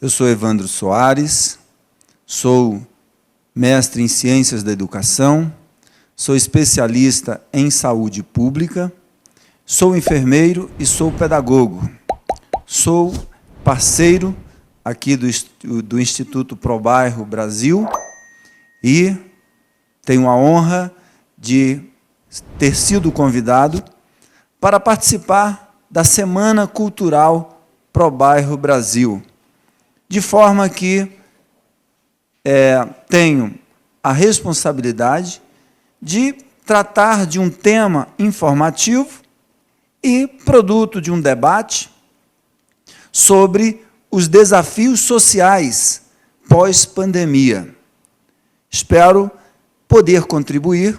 Eu sou Evandro Soares, sou mestre em Ciências da Educação, sou especialista em saúde pública, sou enfermeiro e sou pedagogo. Sou parceiro aqui do Instituto Pro Bairro Brasil e tenho a honra de ter sido convidado para participar da Semana Cultural Pro Bairro Brasil, de forma que tenho a responsabilidade de tratar de um tema informativo e produto de um debate sobre os desafios sociais pós-pandemia. Espero poder contribuir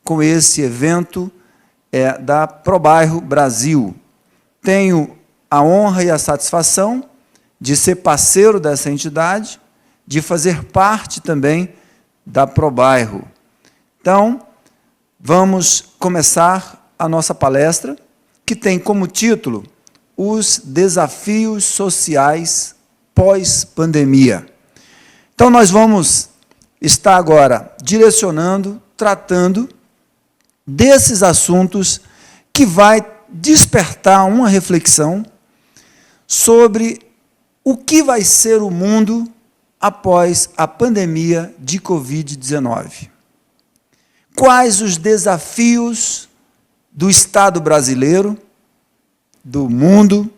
com esse evento da Pro Bairro Brasil. Tenho a honra e a satisfação de ser parceiro dessa entidade, de fazer parte também da Pro Bairro. Então, vamos começar a nossa palestra, que tem como título Os Desafios Sociais Pós-Pandemia. Então, nós vamos estar agora direcionando, tratando desses assuntos que vai despertar uma reflexão sobre o que vai ser o mundo após a pandemia de Covid-19. Quais os desafios do Estado brasileiro, do mundo,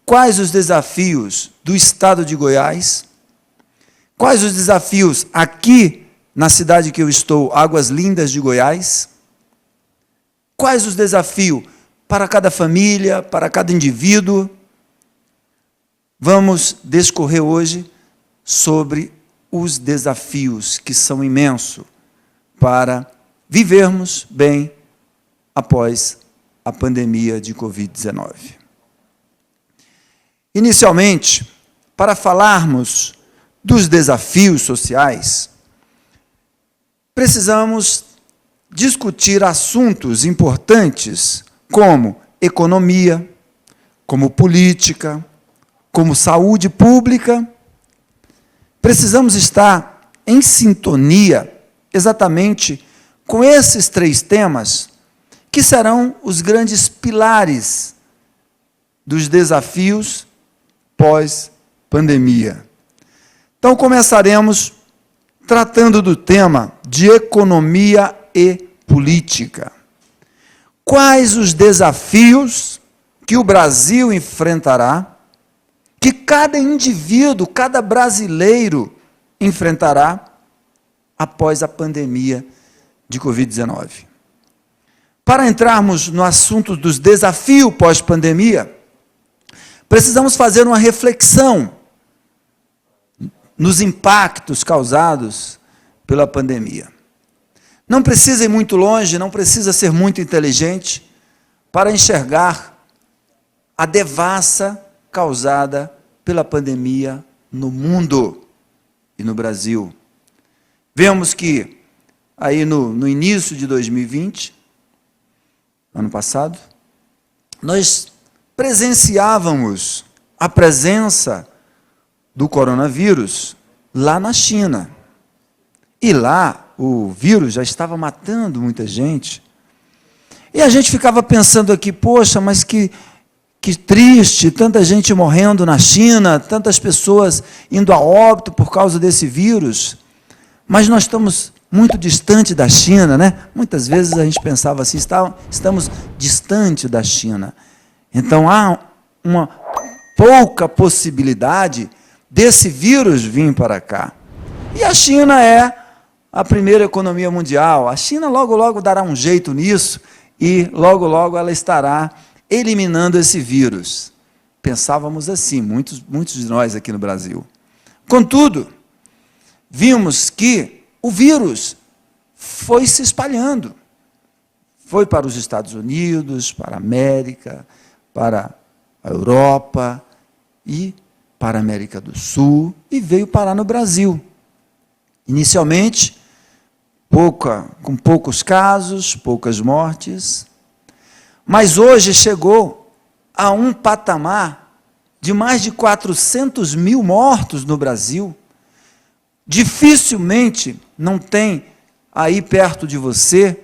quais os desafios do Estado de Goiás, quais os desafios aqui na cidade que eu estou, Águas Lindas de Goiás, quais os desafios para cada família, para cada indivíduo. Vamos discorrer hoje sobre os desafios que são imensos para vivermos bem após a pandemia de Covid-19. Inicialmente, para falarmos dos desafios sociais, precisamos discutir assuntos importantes como economia, como política, como saúde pública. Precisamos estar em sintonia exatamente com esses três temas, que serão os grandes pilares dos desafios pós-pandemia. Então, começaremos tratando do tema de economia e política. Quais os desafios que o Brasil enfrentará, que cada indivíduo, cada brasileiro enfrentará após a pandemia de Covid-19. Para entrarmos no assunto dos desafios pós-pandemia, precisamos fazer uma reflexão nos impactos causados pela pandemia. Não precisa ir muito longe, não precisa ser muito inteligente para enxergar a devassa causada pela pandemia no mundo e no Brasil. Vemos que, aí no início de 2020, ano passado, nós presenciávamos a presença do coronavírus lá na China. E lá o vírus já estava matando muita gente. E a gente ficava pensando aqui, poxa, mas que triste, tanta gente morrendo na China, tantas pessoas indo a óbito por causa desse vírus. Mas nós estamos muito distante da China, né? Muitas vezes a gente pensava assim, estamos distante da China. Então, há uma pouca possibilidade desse vírus vir para cá. E a China é a primeira economia mundial. A China logo, logo dará um jeito nisso e logo, logo ela estará eliminando esse vírus. Pensávamos assim, muitos de nós aqui no Brasil. Contudo, vimos que o vírus foi se espalhando. Foi para os Estados Unidos, para a América, para a Europa e para a América do Sul e veio parar no Brasil. Inicialmente, com poucos casos, poucas mortes, mas hoje chegou a um patamar de mais de 400 mil mortos no Brasil. Dificilmente não tem aí perto de você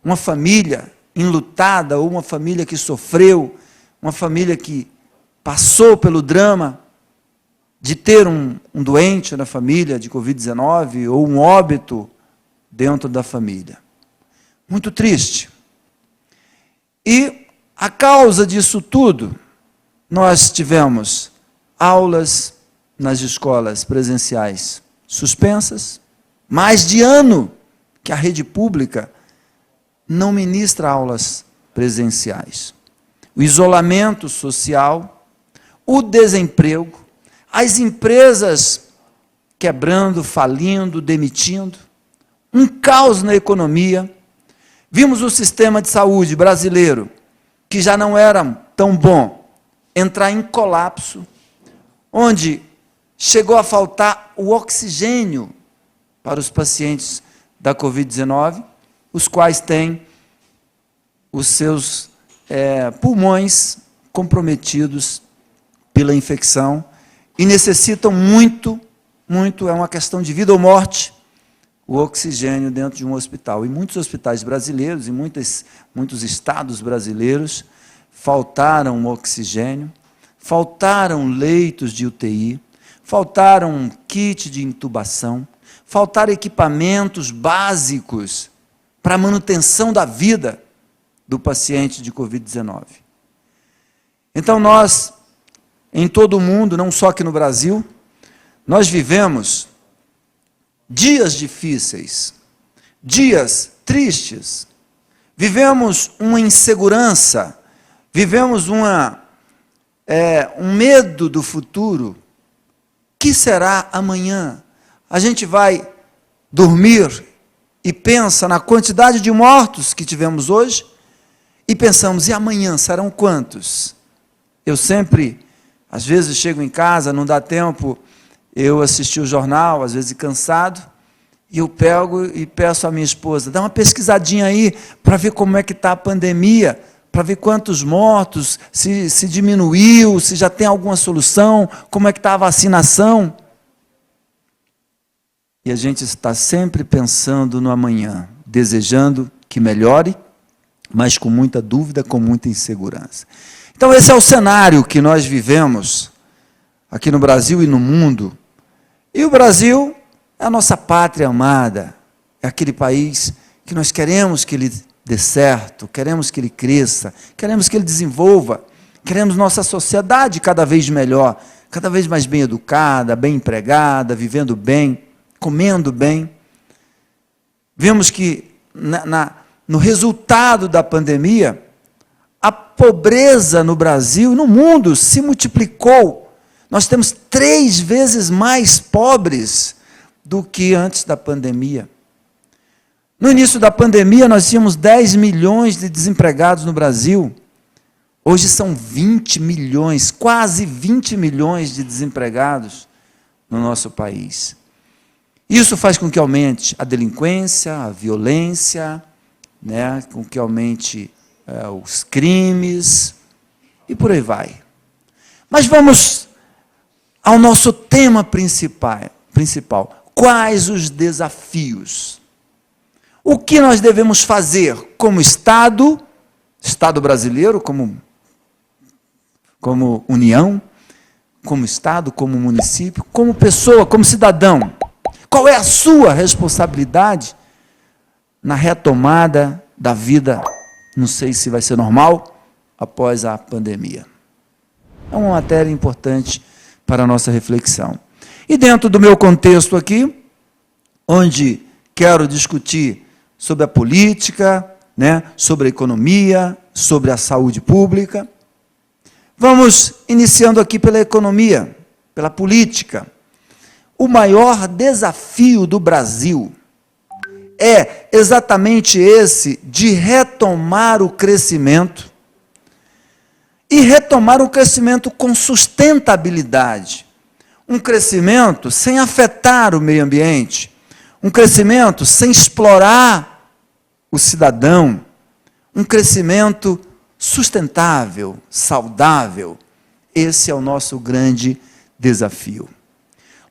uma família enlutada, ou uma família que sofreu, uma família que passou pelo drama de ter um doente na família de Covid-19, ou um óbito dentro da família. Muito triste. E a causa disso tudo, nós tivemos aulas nas escolas presenciais suspensas, mais de ano que a rede pública não ministra aulas presenciais. O isolamento social, o desemprego, as empresas quebrando, falindo, demitindo, um caos na economia. Vimos o sistema de saúde brasileiro, que já não era tão bom, entrar em colapso, onde chegou a faltar o oxigênio para os pacientes da Covid-19, os quais têm os seus pulmões comprometidos pela infecção e necessitam muito, é uma questão de vida ou morte, o oxigênio dentro de um hospital. E muitos hospitais brasileiros, em muitos estados brasileiros, faltaram oxigênio, faltaram leitos de UTI, faltaram kit de intubação, faltaram equipamentos básicos para a manutenção da vida do paciente de Covid-19. Então nós, em todo o mundo, não só aqui no Brasil, nós vivemos dias difíceis, dias tristes, vivemos uma insegurança, vivemos um medo do futuro. O que será amanhã? A gente vai dormir e pensa na quantidade de mortos que tivemos hoje e pensamos, e amanhã serão quantos? Eu sempre, às vezes chego em casa, não dá tempo, eu assisti o jornal, às vezes cansado, e eu pego e peço à minha esposa, dá uma pesquisadinha aí para ver como é que está a pandemia, para ver quantos mortos, se diminuiu, se já tem alguma solução, como é que está a vacinação. E a gente está sempre pensando no amanhã, desejando que melhore, mas com muita dúvida, com muita insegurança. Então esse é o cenário que nós vivemos aqui no Brasil e no mundo. E o Brasil é a nossa pátria amada, é aquele país que nós queremos que ele dê certo, queremos que ele cresça, queremos que ele desenvolva, queremos nossa sociedade cada vez melhor, cada vez mais bem educada, bem empregada, vivendo bem, comendo bem. Vemos que no resultado da pandemia, a pobreza no Brasil e no mundo se multiplicou. Nós temos 3 vezes mais pobres do que antes da pandemia. No início da pandemia, nós tínhamos 10 milhões de desempregados no Brasil. Hoje são 20 milhões, quase 20 milhões de desempregados no nosso país. Isso faz com que aumente a delinquência, a violência, né, com que aumente os crimes, e por aí vai. Mas vamos ao nosso tema principal. Quais os desafios? O que nós devemos fazer como Estado brasileiro, como União, como Estado, como município, como pessoa, como cidadão? Qual é a sua responsabilidade na retomada da vida, não sei se vai ser normal, após a pandemia? É uma matéria importante para a nossa reflexão. E dentro do meu contexto aqui, onde quero discutir sobre a política, né, sobre a economia, sobre a saúde pública, vamos iniciando aqui pela economia, pela política. O maior desafio do Brasil é exatamente esse de retomar o crescimento e retomar o crescimento com sustentabilidade. Um crescimento sem afetar o meio ambiente, um crescimento sem explorar o cidadão, um crescimento sustentável, saudável. Esse é o nosso grande desafio.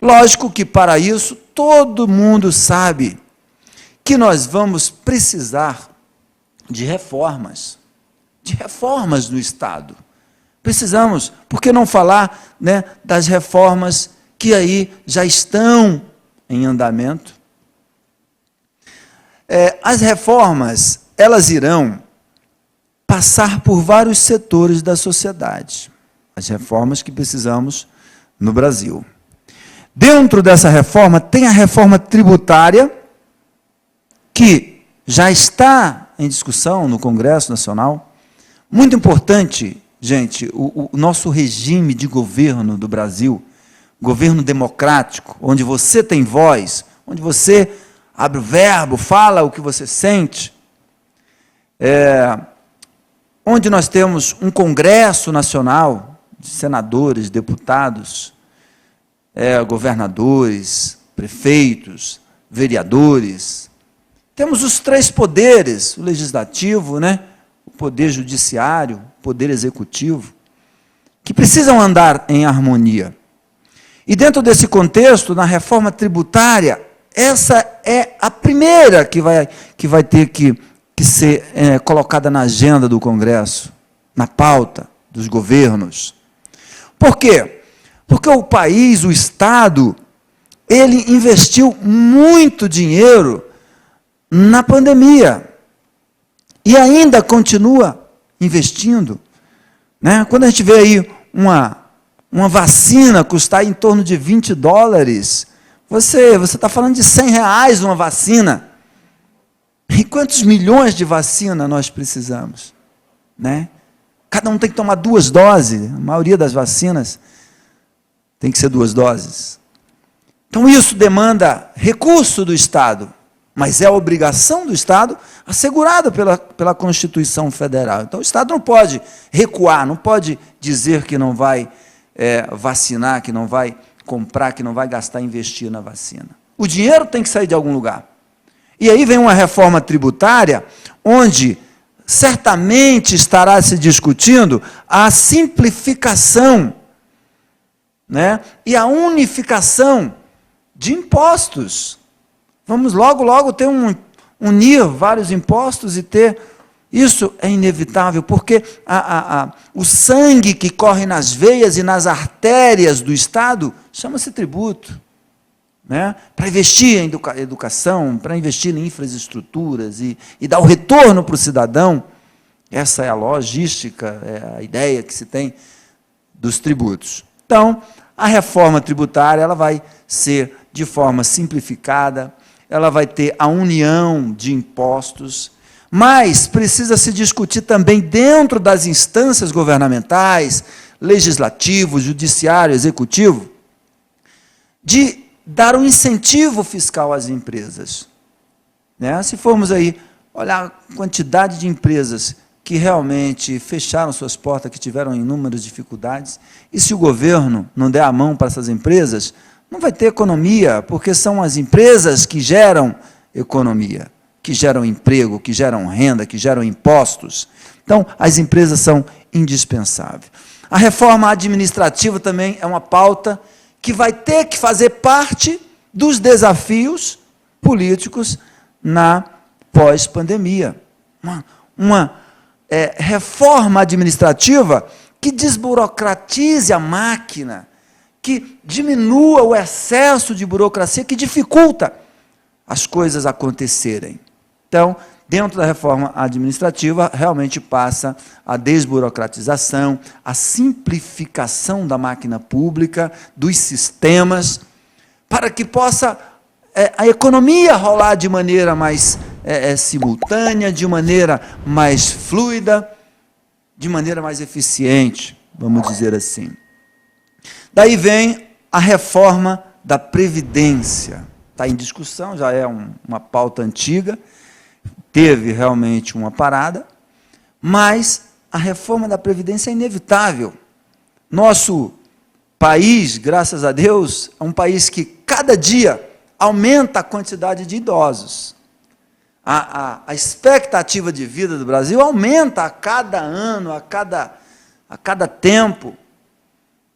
Lógico que, para isso, todo mundo sabe que nós vamos precisar de reformas no Estado. Precisamos, por que não falar, né, das reformas que aí já estão em andamento? As reformas, elas irão passar por vários setores da sociedade. As reformas que precisamos no Brasil. Dentro dessa reforma, tem a reforma tributária, que já está em discussão no Congresso Nacional. Muito importante, gente, o nosso regime de governo do Brasil, governo democrático, onde você tem voz, onde você abre o verbo, fala o que você sente, onde nós temos um Congresso Nacional de senadores, deputados, governadores, prefeitos, vereadores. Temos os três poderes, o legislativo, né, o poder judiciário, o poder executivo, que precisam andar em harmonia. E dentro desse contexto, na reforma tributária, essa é a primeira que vai ter que ser colocada na agenda do Congresso, na pauta dos governos. Por quê? Porque o país, o Estado, ele investiu muito dinheiro na pandemia e ainda continua investindo, né? Quando a gente vê aí uma vacina custar em torno de $20, você está falando de R$100 uma vacina. E quantos milhões de vacina nós precisamos, né? Cada um tem que tomar 2 doses, a maioria das vacinas tem que ser 2 doses. Então, isso demanda recurso do Estado, mas é a obrigação do Estado assegurada pela Constituição Federal. Então, o Estado não pode recuar, não pode dizer que não vai vacinar, que não vai comprar, que não vai gastar, investir na vacina. O dinheiro tem que sair de algum lugar. E aí vem uma reforma tributária, onde certamente estará se discutindo a simplificação, né, e a unificação de impostos. Vamos logo ter unir vários impostos e ter... Isso é inevitável, porque o sangue que corre nas veias e nas artérias do Estado chama-se tributo, né? Para investir em educação, para investir em infraestruturas e dar o retorno para o cidadão. Essa é a logística, é a ideia que se tem dos tributos. Então, a reforma tributária ela vai ser de forma simplificada, ela vai ter a união de impostos, mas precisa se discutir também dentro das instâncias governamentais, legislativo, judiciário, executivo, de dar um incentivo fiscal às empresas, né? Se formos aí olhar a quantidade de empresas que realmente fecharam suas portas, que tiveram inúmeras dificuldades, e se o governo não der a mão para essas empresas, não vai ter economia, porque são as empresas que geram economia, que geram emprego, que geram renda, que geram impostos. Então, as empresas são indispensáveis. A reforma administrativa também é uma pauta que vai ter que fazer parte dos desafios políticos na pós-pandemia. Uma reforma administrativa que desburocratize a máquina, que diminua o excesso de burocracia, que dificulta as coisas acontecerem. Então, dentro da reforma administrativa, realmente passa a desburocratização, a simplificação da máquina pública, dos sistemas, para que possa a economia rolar de maneira mais simultânea, de maneira mais fluida, de maneira mais eficiente, vamos dizer assim. Daí vem a reforma da Previdência. Está em discussão, já é uma pauta antiga, teve realmente uma parada, mas a reforma da Previdência é inevitável. Nosso país, graças a Deus, é um país que cada dia aumenta a quantidade de idosos. A expectativa de vida do Brasil aumenta a cada ano, a cada tempo.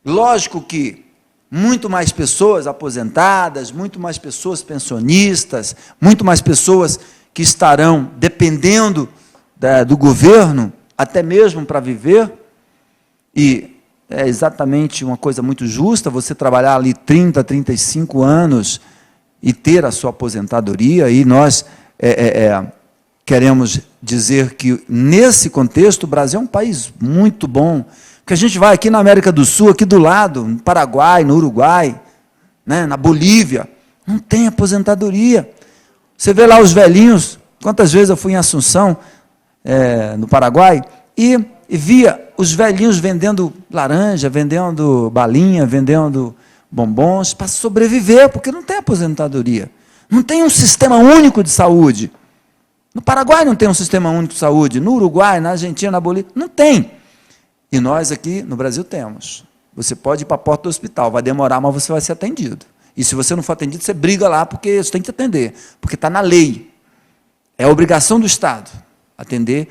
Lógico que muito mais pessoas aposentadas, muito mais pessoas pensionistas, muito mais pessoas que estarão dependendo do governo, até mesmo para viver, e é exatamente uma coisa muito justa você trabalhar ali 30, 35 anos e ter a sua aposentadoria, e nós queremos dizer que, nesse contexto, o Brasil é um país muito bom, porque a gente vai aqui na América do Sul, aqui do lado, no Paraguai, no Uruguai, né, na Bolívia, não tem aposentadoria. Você vê lá os velhinhos, quantas vezes eu fui em Assunção, no Paraguai, e via os velhinhos vendendo laranja, vendendo balinha, vendendo bombons, para sobreviver, porque não tem aposentadoria. Não tem um sistema único de saúde. No Paraguai não tem um sistema único de saúde, no Uruguai, na Argentina, na Bolívia, não tem. E nós aqui no Brasil temos. Você pode ir para a porta do hospital, vai demorar, mas você vai ser atendido. E se você não for atendido, você briga lá, porque você tem que atender, porque está na lei. É a obrigação do Estado atender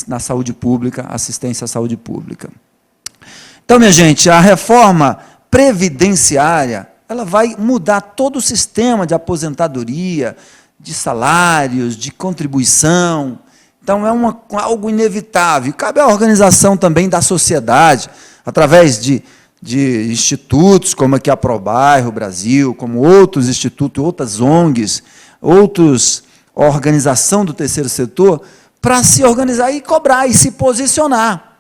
na saúde pública, assistência à saúde pública. Então, minha gente, a reforma previdenciária, ela vai mudar todo o sistema de aposentadoria, de salários, de contribuição. Então, é algo inevitável. Cabe à organização também da sociedade, através de institutos, como aqui a ProBairro Brasil, como outros institutos, outras ONGs, a organização do terceiro setor, para se organizar e cobrar e se posicionar,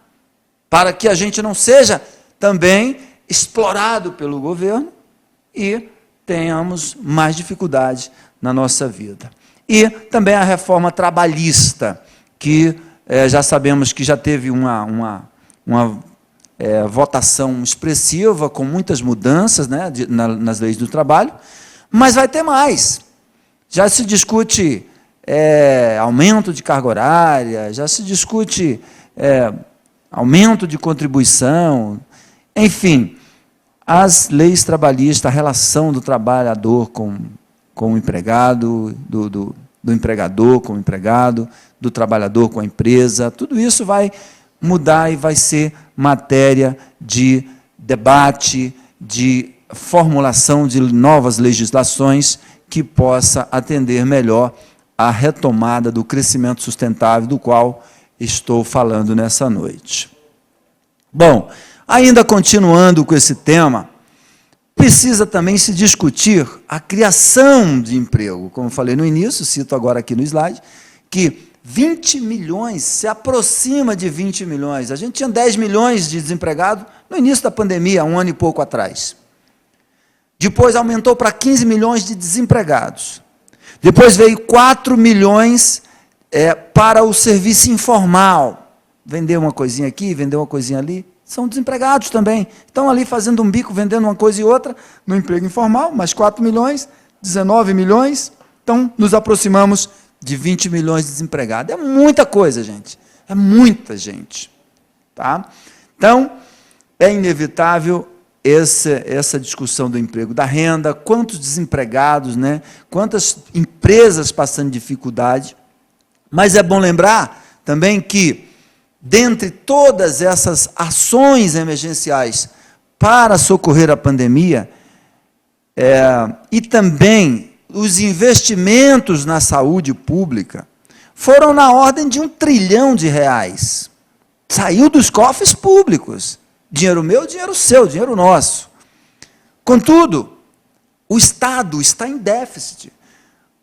para que a gente não seja também explorado pelo governo e tenhamos mais dificuldade na nossa vida. E também a reforma trabalhista, que já sabemos que já teve uma votação expressiva, com muitas mudanças, né, nas leis do trabalho, mas vai ter mais. Já se discute aumento de carga horária, já se discute aumento de contribuição, enfim, as leis trabalhistas, a relação do trabalhador com o empregado, do empregador com o empregado, do trabalhador com a empresa, tudo isso vai mudar e vai ser matéria de debate, de formulação de novas legislações que possa atender melhor a retomada do crescimento sustentável, do qual estou falando nessa noite. Bom, ainda continuando com esse tema, precisa também se discutir a criação de emprego. Como falei no início, cito agora aqui no slide, que 20 milhões, se aproxima de 20 milhões. A gente tinha 10 milhões de desempregados no início da pandemia, 1 ano e pouco atrás. Depois aumentou para 15 milhões de desempregados. Depois veio 4 milhões para o serviço informal. Vender uma coisinha aqui, vender uma coisinha ali. São desempregados também. Estão ali fazendo um bico, vendendo uma coisa e outra, no emprego informal, mais 4 milhões, 19 milhões. Então, nos aproximamos de 20 milhões de desempregados. É muita coisa, gente. É muita gente. Tá? Então, é inevitável essa discussão do emprego, da renda, quantos desempregados, né? Quantas empresas passando dificuldade. Mas é bom lembrar também que, dentre todas essas ações emergenciais para socorrer a pandemia, e também os investimentos na saúde pública, foram na ordem de R$1 trilhão. Saiu dos cofres públicos. Dinheiro meu, dinheiro seu, dinheiro nosso. Contudo, o Estado está em déficit.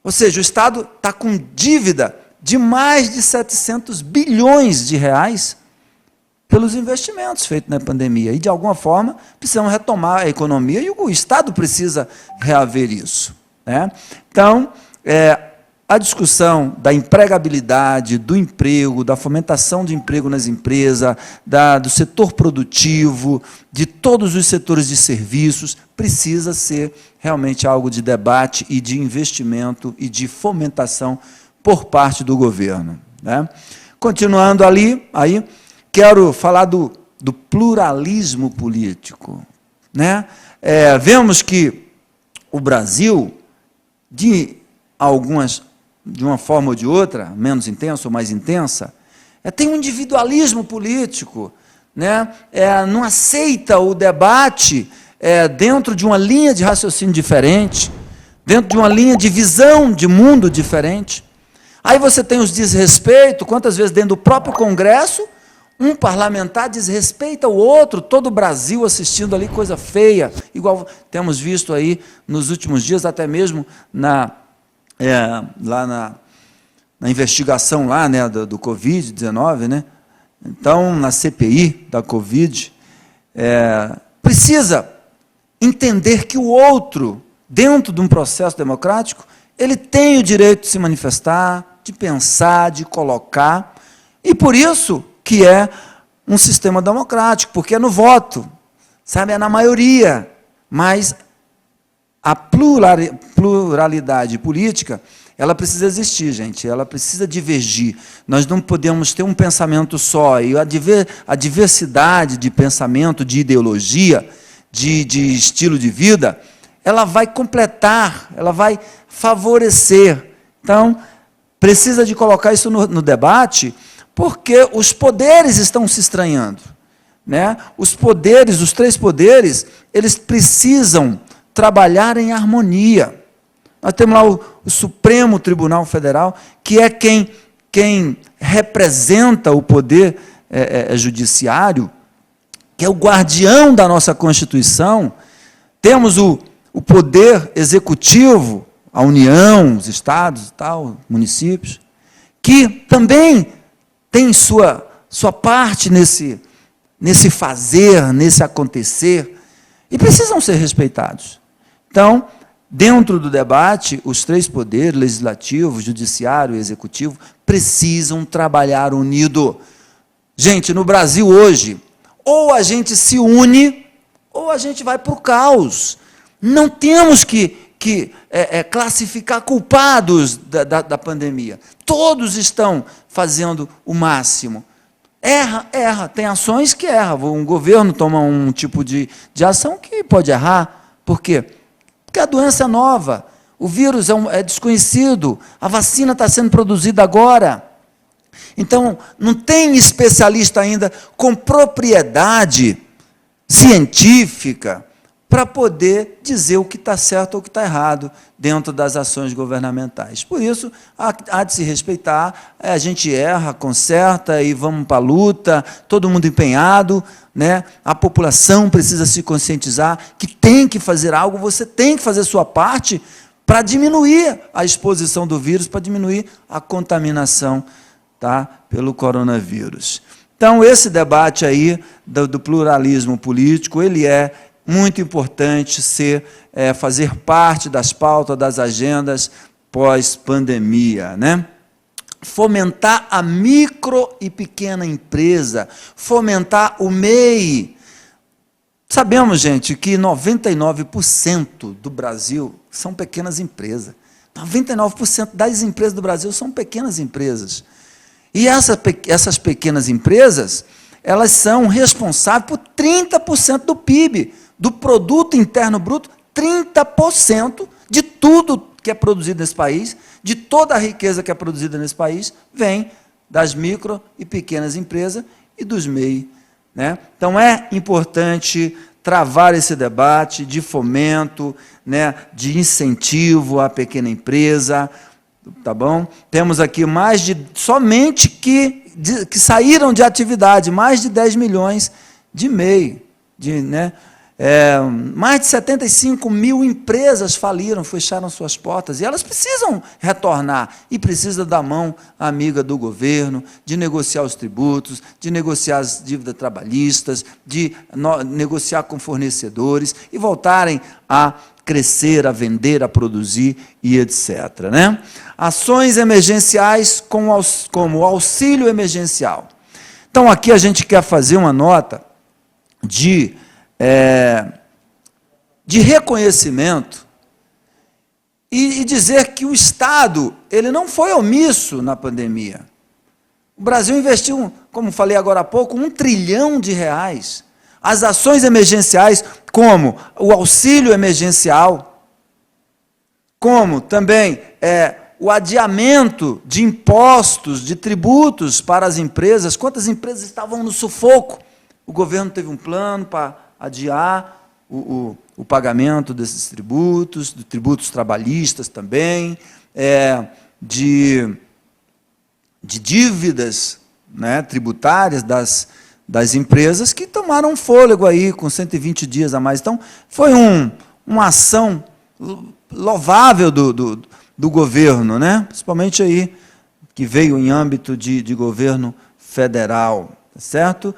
Ou seja, o Estado está com dívida de mais de 700 bilhões de reais pelos investimentos feitos na pandemia. E, de alguma forma, precisamos retomar a economia e o Estado precisa reaver isso. Né? Então, a discussão da empregabilidade, do emprego, da fomentação de emprego nas empresas, do setor produtivo, de todos os setores de serviços, precisa ser realmente algo de debate e de investimento e de fomentação por parte do governo. Né? Continuando aí, quero falar do pluralismo político. Né? Vemos que o Brasil, de uma forma ou de outra, menos intensa ou mais intensa, tem um individualismo político. né, não aceita o debate dentro de uma linha de raciocínio diferente, dentro de uma linha de visão de mundo diferente. Aí você tem os desrespeitos, quantas vezes dentro do próprio Congresso, um parlamentar desrespeita o outro, todo o Brasil assistindo ali, coisa feia, igual temos visto aí nos últimos dias, até mesmo lá na investigação lá, né, do Covid-19, né? Então, na CPI da Covid, precisa entender que o outro, dentro de um processo democrático, ele tem o direito de se manifestar, de pensar, de colocar, e por isso que é um sistema democrático, porque é no voto, sabe, é na maioria, mas a pluralidade política, ela precisa existir, gente, ela precisa divergir. Nós não podemos ter um pensamento só, e a diversidade de pensamento, de ideologia, de estilo de vida, ela vai completar, ela vai favorecer. Então, precisa de colocar isso no debate, porque os poderes estão se estranhando, né? Os poderes, os três poderes, eles precisam trabalhar em harmonia. Nós temos lá o Supremo Tribunal Federal, que é quem representa o poder judiciário, que é o guardião da nossa Constituição. Temos o poder executivo, a União, os estados, tal, municípios, que também tem sua parte nesse fazer, nesse acontecer, e precisam ser respeitados. Então, dentro do debate, os três poderes, legislativo, judiciário e executivo, precisam trabalhar unido. Gente, no Brasil hoje, ou a gente se une, ou a gente vai para o caos. Não temos que classificar culpados da pandemia. Todos estão fazendo o máximo. Erra. Tem ações que erram. Um governo toma um tipo de ação que pode errar. Por quê? Porque a doença é nova. O vírus é desconhecido. A vacina está sendo produzida agora. Então, não tem especialista ainda com propriedade científica para poder dizer o que está certo ou o que está errado dentro das ações governamentais. Por isso, há de se respeitar, a gente erra, conserta e vamos para a luta, todo mundo empenhado, né? A população precisa se conscientizar que tem que fazer algo, você tem que fazer sua parte para diminuir a exposição do vírus, para diminuir a contaminação, tá, pelo coronavírus. Então, esse debate aí do pluralismo político, ele é muito importante fazer parte das pautas, das agendas pós-pandemia, né? Fomentar a micro e pequena empresa, fomentar o MEI. Sabemos, gente, que 99% do Brasil são pequenas empresas. 99% das empresas do Brasil são pequenas empresas. E essas pequenas empresas, elas são responsáveis por 30% do PIB, do produto interno bruto, 30% de tudo que é produzido nesse país, de toda a riqueza que é produzida nesse país, vem das micro e pequenas empresas e dos MEI, né? Então, é importante travar esse debate de fomento, né, de incentivo à pequena empresa, tá bom? Temos aqui somente que saíram de atividade, mais de 10 milhões de MEI, né? Mais de 75 mil empresas faliram, fecharam suas portas, e elas precisam retornar, e precisam da mão amiga do governo, de negociar os tributos, de negociar as dívidas trabalhistas, de negociar com fornecedores, e voltarem a crescer, a vender, a produzir, e etc. Né? Ações emergenciais como o auxílio emergencial. Então, aqui a gente quer fazer uma nota de reconhecimento e dizer que o Estado ele não foi omisso na pandemia. O Brasil investiu, como falei agora há pouco, R$1 trilhão. As ações emergenciais, como o auxílio emergencial, como também o adiamento de impostos, de tributos para as empresas. Quantas empresas estavam no sufoco o governo teve um plano para adiar o pagamento desses tributos, de tributos trabalhistas também, de dívidas, né, tributárias das empresas que tomaram um fôlego aí com 120 dias a mais. Então, foi uma ação louvável do governo, né? Principalmente aí, que veio em âmbito de governo federal, certo?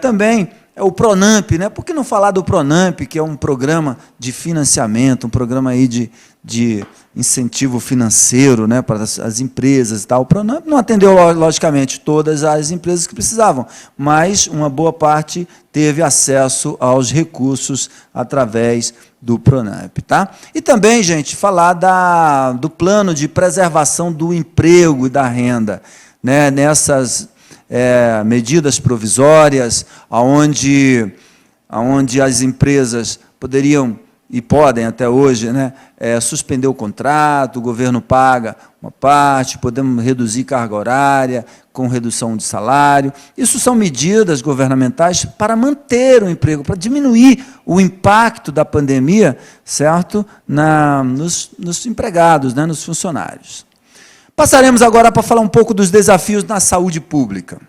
Também o Pronamp, né? Por que não falar do Pronamp, que é um programa de financiamento, um programa aí de incentivo financeiro, né, para as empresas e tal. O Pronamp não atendeu, logicamente, todas as empresas que precisavam, mas uma boa parte teve acesso aos recursos através do Pronamp. Tá? E também, gente, falar do plano de preservação do emprego e da renda, né, nessas medidas provisórias, onde as empresas poderiam e podem até hoje, né, suspender o contrato, o governo paga uma parte, podemos reduzir carga horária com redução de salário. Isso são medidas governamentais para manter o emprego, para diminuir o impacto da pandemia, certo, nos empregados, né, nos funcionários. Passaremos agora para falar um pouco dos desafios na saúde pública.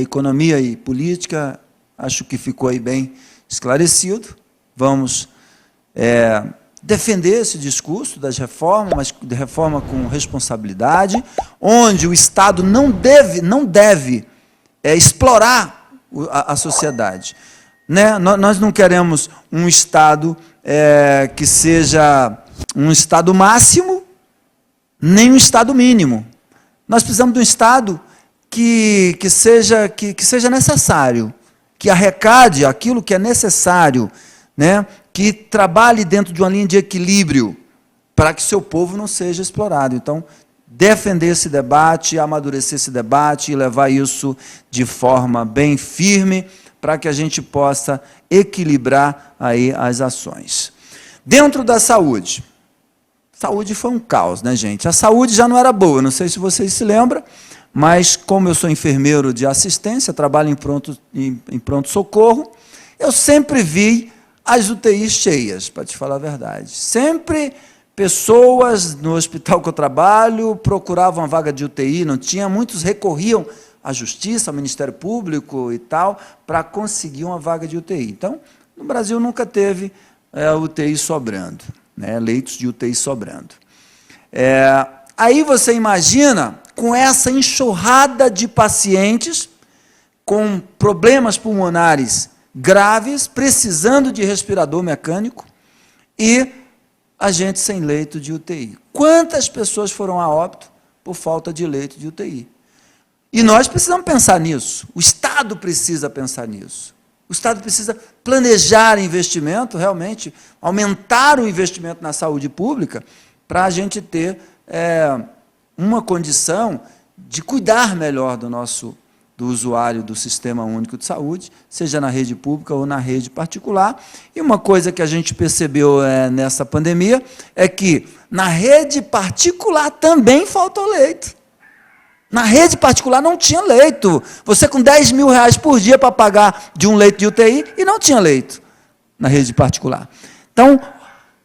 Economia e política, acho que ficou aí bem esclarecido. Vamos defender esse discurso das reformas, mas de reforma com responsabilidade, onde o Estado não deve explorar a sociedade. Né? Nós não queremos um Estado que seja um Estado máximo, nem um Estado mínimo. Nós precisamos de um Estado que seja necessário, que arrecade aquilo que é necessário, né? Que trabalhe dentro de uma linha de equilíbrio, para que seu povo não seja explorado. Então, defender esse debate, amadurecer esse debate e levar isso de forma bem firme, para que a gente possa equilibrar aí as ações. Dentro da saúde, saúde foi um caos, né, gente? A saúde já não era boa, não sei se vocês se lembram, mas como eu sou enfermeiro de assistência, trabalho em pronto-socorro, eu sempre vi as UTIs cheias, para te falar a verdade. Sempre pessoas no hospital que eu trabalho procuravam uma vaga de UTI, não tinha, muitos recorriam à Justiça, ao Ministério Público e tal, para conseguir uma vaga de UTI. Então, no Brasil nunca teve UTI sobrando, né, leitos de UTI sobrando. Aí você imagina, com essa enxurrada de pacientes com problemas pulmonares graves, precisando de respirador mecânico, e a gente sem leito de UTI. Quantas pessoas foram a óbito por falta de leito de UTI? E nós precisamos pensar nisso, o Estado precisa pensar nisso. O Estado precisa planejar investimento, realmente, aumentar o investimento na saúde pública, para a gente ter uma condição de cuidar melhor do usuário do Sistema Único de Saúde, seja na rede pública ou na rede particular. E uma coisa que a gente percebeu nessa pandemia é que na rede particular também faltou leito. Na rede particular não tinha leito. Você com R$10 mil por dia para pagar de um leito de UTI e não tinha leito na rede particular. Então,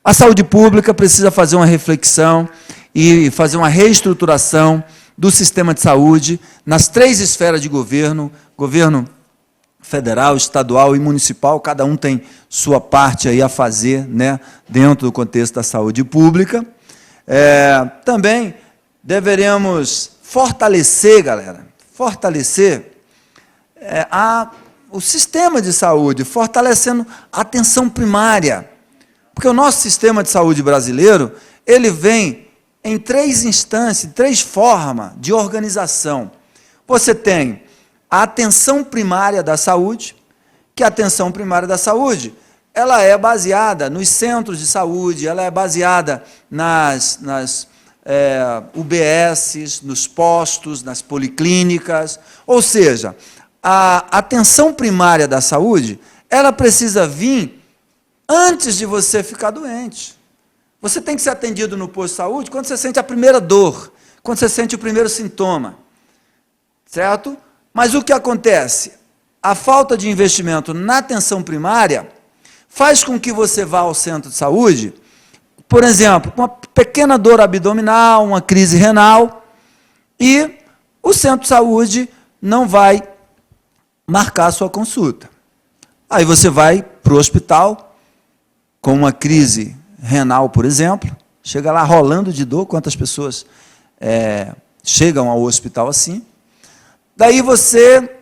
a saúde pública precisa fazer uma reflexão e fazer uma reestruturação do sistema de saúde nas 3 esferas de governo, governo federal, estadual e municipal, cada um tem sua parte aí a fazer, né, dentro do contexto da saúde pública. Também deveremos fortalecer, galera, o sistema de saúde, fortalecendo a atenção primária, porque o nosso sistema de saúde brasileiro, ele vem em 3 instâncias, 3 formas de organização. Você tem a atenção primária da saúde, que a atenção primária da saúde, ela é baseada nos centros de saúde, ela é baseada nas UBSs, nos postos, nas policlínicas, ou seja, a atenção primária da saúde, ela precisa vir antes de você ficar doente. Você tem que ser atendido no posto de saúde quando você sente a primeira dor, quando você sente o primeiro sintoma, certo? Mas o que acontece? a falta de investimento na atenção primária faz com que você vá ao centro de saúde, por exemplo, com uma pequena dor abdominal, uma crise renal, e o centro de saúde não vai marcar a sua consulta. Aí você vai para o hospital com uma crise renal, por exemplo, chega lá rolando de dor, quantas pessoas chegam ao hospital assim. Daí você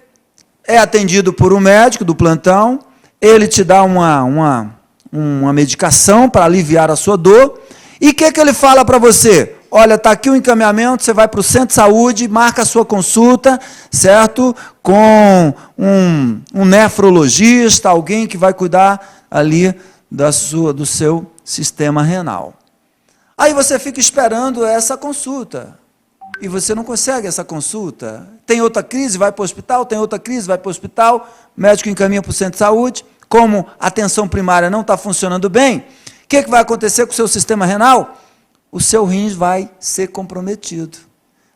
é atendido por um médico do plantão, ele te dá uma medicação para aliviar a sua dor, e o que ele fala para você? Olha, está aqui o encaminhamento, você vai para o centro de saúde, marca a sua consulta, certo? Com um nefrologista, alguém que vai cuidar ali do seu sistema renal. Aí você fica esperando essa consulta, e você não consegue essa consulta. Tem outra crise, vai para o hospital, tem outra crise, vai para o hospital, o médico encaminha para o centro de saúde, como a atenção primária não está funcionando bem, o que vai acontecer com o seu sistema renal? O seu rins vai ser comprometido.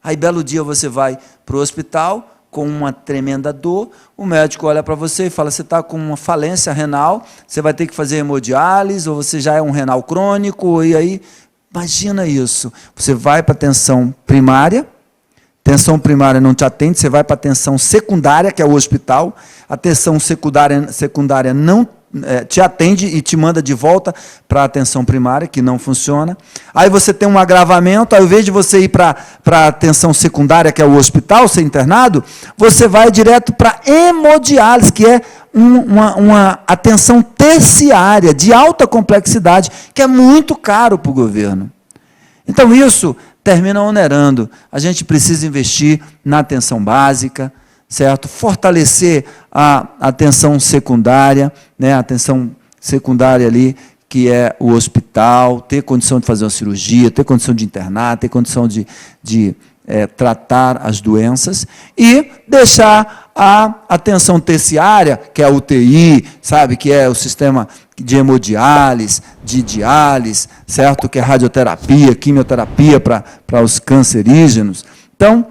Aí, belo dia, você vai para o hospital com uma tremenda dor, o médico olha para você e fala, você está com uma falência renal, você vai ter que fazer hemodiálise, ou você já é um renal crônico, e aí, imagina isso, você vai para a atenção primária não te atende, você vai para a atenção secundária, que é o hospital, a atenção secundária não te atende e te manda de volta para a atenção primária, que não funciona. Aí você tem um agravamento, ao invés de você ir para a atenção secundária, que é o hospital, ser internado, você vai direto para hemodiálise, que é uma atenção terciária, de alta complexidade, que é muito caro para o governo. Então, isso termina onerando. A gente precisa investir na atenção básica, certo? Fortalecer a atenção secundária, né? A atenção secundária ali, que é o hospital, ter condição de fazer uma cirurgia, ter condição de internar, ter condição de tratar as doenças, e deixar a atenção terciária, que é a UTI, sabe, que é o sistema de hemodiálise, de diálise, certo, que é radioterapia, quimioterapia para os cancerígenos, então,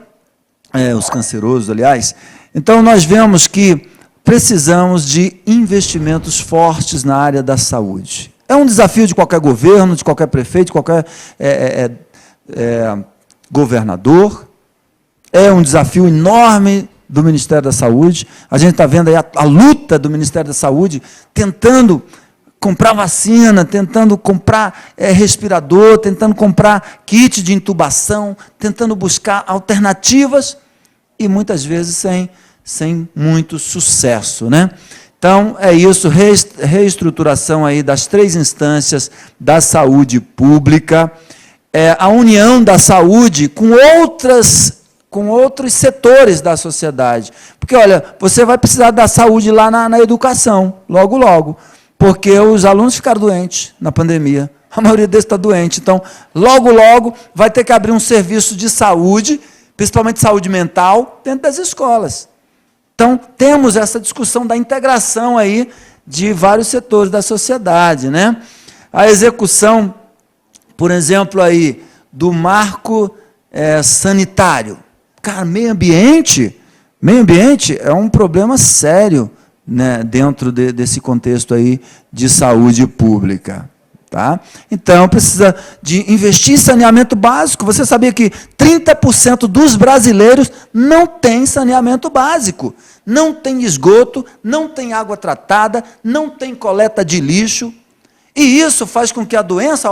os cancerosos, aliás. Então, nós vemos que precisamos de investimentos fortes na área da saúde. É um desafio de qualquer governo, de qualquer prefeito, de qualquer governador, é um desafio enorme do Ministério da Saúde. A gente está vendo aí a luta do Ministério da Saúde, tentando comprar vacina, tentando comprar respirador, tentando comprar kit de intubação, tentando buscar alternativas, e muitas vezes sem muito sucesso, né? Então, é isso, reestruturação aí das 3 instâncias da saúde pública, a união da saúde com outros setores da sociedade. Porque, olha, você vai precisar da saúde lá na educação, logo, logo, porque os alunos ficaram doentes na pandemia. A maioria deles está doente. Então, logo, logo, vai ter que abrir um serviço de saúde, principalmente saúde mental, dentro das escolas. Então, temos essa discussão da integração aí de vários setores da sociedade, né? A execução, por exemplo, aí, do marco sanitário. Cara, meio ambiente é um problema sério, né, dentro desse contexto aí de saúde pública. Tá? Então, precisa de investir em saneamento básico. Você sabia que 30% dos brasileiros não têm saneamento básico? Não tem esgoto, não tem água tratada, não tem coleta de lixo. E isso faz com que a doença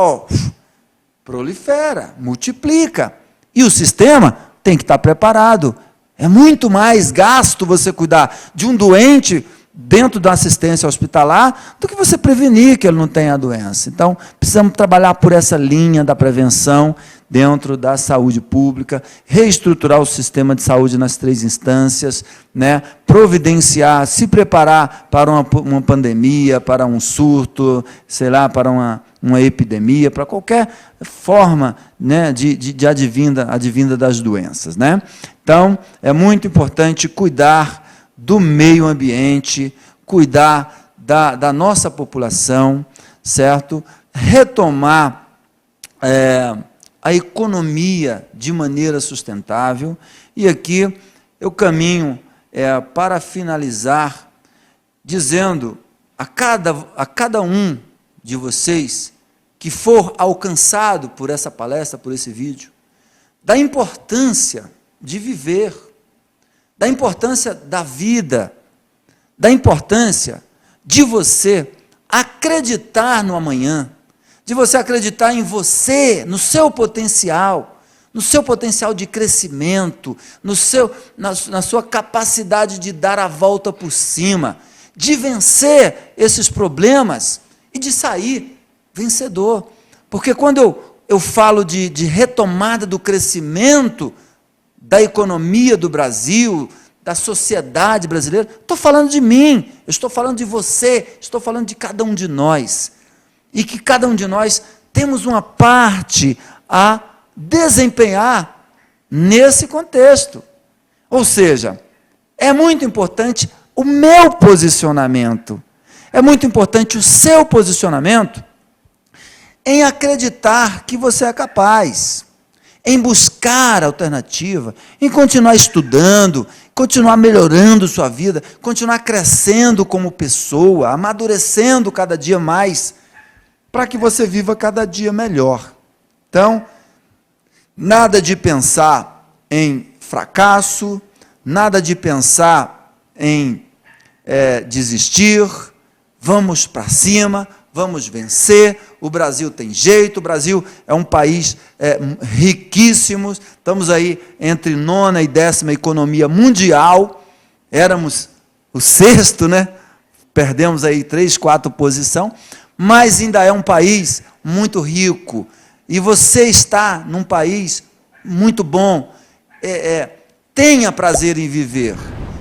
prolifera, multiplica. E o sistema tem que estar preparado. É muito mais gasto você cuidar de um doente dentro da assistência hospitalar, do que você prevenir que ele não tenha a doença. Então, precisamos trabalhar por essa linha da prevenção dentro da saúde pública, reestruturar o sistema de saúde nas 3 instâncias, né? Providenciar, se preparar para uma pandemia, para um surto, sei lá, para uma epidemia, para qualquer forma, né, de advinda das doenças, né? Então, é muito importante cuidar do meio ambiente, cuidar da nossa população, certo? Retomar a economia de maneira sustentável. E aqui eu caminho para finalizar, dizendo a cada um de vocês que for alcançado por essa palestra, por esse vídeo, da importância de viver, da importância da vida, da importância de você acreditar no amanhã, de você acreditar em você, no seu potencial de crescimento, na sua capacidade de dar a volta por cima, de vencer esses problemas e de sair vencedor. Porque quando eu falo de retomada do crescimento da economia do Brasil, da sociedade brasileira, estou falando de mim, eu estou falando de você, estou falando de cada um de nós. E que cada um de nós temos uma parte a desempenhar nesse contexto. Ou seja, é muito importante o meu posicionamento, é muito importante o seu posicionamento em acreditar que você é capaz, em buscar alternativa, em continuar estudando, continuar melhorando sua vida, continuar crescendo como pessoa, amadurecendo cada dia mais, para que você viva cada dia melhor. Então, nada de pensar em fracasso, nada de pensar em desistir, vamos para cima, vamos vencer, o Brasil tem jeito, o Brasil é um país riquíssimo, estamos aí entre 9ª e 10ª economia mundial, éramos o 6º, né? Perdemos aí 3, 4 posições, mas ainda é um país muito rico, e você está num país muito bom, tenha prazer em viver,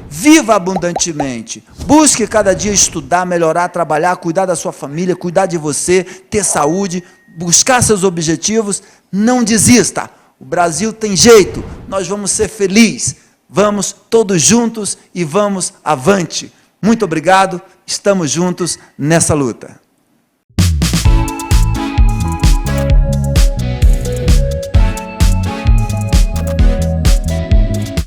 viva abundantemente, busque cada dia estudar, melhorar, trabalhar, cuidar da sua família, cuidar de você, ter saúde, buscar seus objetivos, não desista, o Brasil tem jeito, nós vamos ser felizes, vamos todos juntos e vamos avante. Muito obrigado, estamos juntos nessa luta.